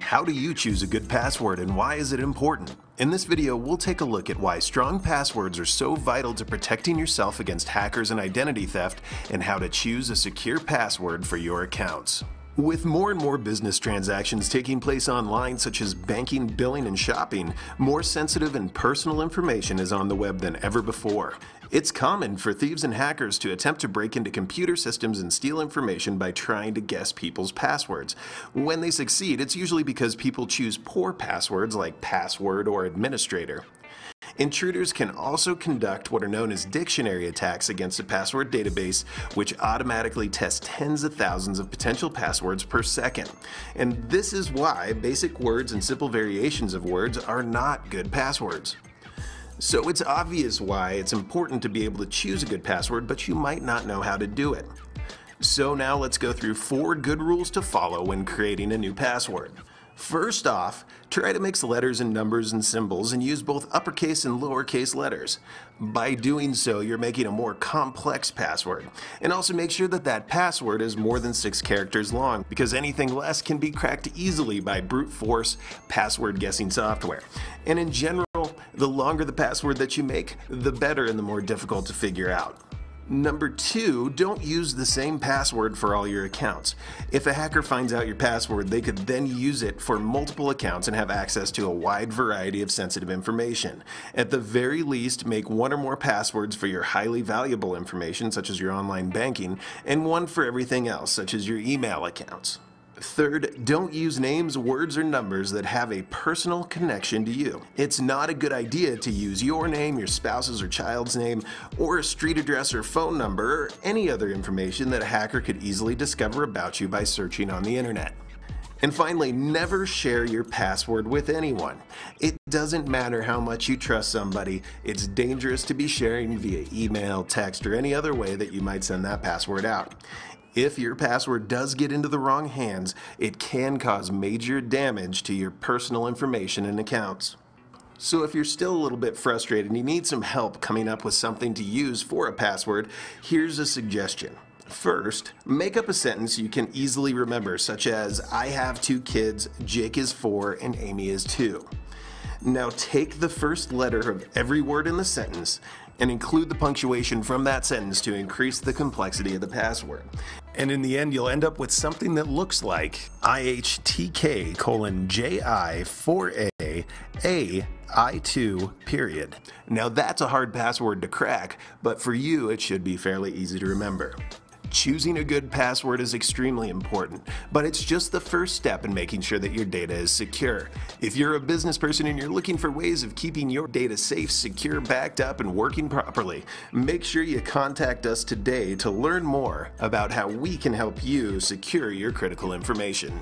How do you choose a good password and why is it important? In this video, we'll take a look at why strong passwords are so vital to protecting yourself against hackers and identity theft, and how to choose a secure password for your accounts. With more and more business transactions taking place online, such as banking, billing, and shopping, more sensitive and personal information is on the web than ever before. It's common for thieves and hackers to attempt to break into computer systems and steal information by trying to guess people's passwords. When they succeed, it's usually because people choose poor passwords like password or administrator. Intruders can also conduct what are known as dictionary attacks against a password database, which automatically tests tens of thousands of potential passwords per second. And this is why basic words and simple variations of words are not good passwords. So it's obvious why it's important to be able to choose a good password, but you might not know how to do it. So now let's go through 4 good rules to follow when creating a new password. First off, try to mix letters and numbers and symbols and use both uppercase and lowercase letters. By doing so, you're making a more complex password. And also make sure that that password is more than 6 characters long, because anything less can be cracked easily by brute force password guessing software. And in general, the longer the password that you make, the better and the more difficult to figure out. Number 2, don't use the same password for all your accounts. If a hacker finds out your password, they could then use it for multiple accounts and have access to a wide variety of sensitive information. At the very least, make 1 or more passwords for your highly valuable information, such as your online banking, and 1 for everything else, such as your email accounts. Third, don't use names, words, or numbers that have a personal connection to you. It's not a good idea to use your name, your spouse's or child's name, or a street address or phone number, or any other information that a hacker could easily discover about you by searching on the internet. And finally, never share your password with anyone. It doesn't matter how much you trust somebody, it's dangerous to be sharing via email, text, or any other way that you might send that password out. If your password does get into the wrong hands, it can cause major damage to your personal information and accounts. So if you're still a little bit frustrated and you need some help coming up with something to use for a password, here's a suggestion. First, make up a sentence you can easily remember, such as, I have 2 kids, Jake is 4, and Amy is 2. Now take the first letter of every word in the sentence and include the punctuation from that sentence to increase the complexity of the password. And in the end, you'll end up with something that looks like IHTK:JI4A AI2 . Now that's a hard password to crack, but for you it should be fairly easy to remember. Choosing a good password is extremely important, but it's just the first step in making sure that your data is secure. If you're a business person and you're looking for ways of keeping your data safe, secure, backed up, and working properly, make sure you contact us today to learn more about how we can help you secure your critical information.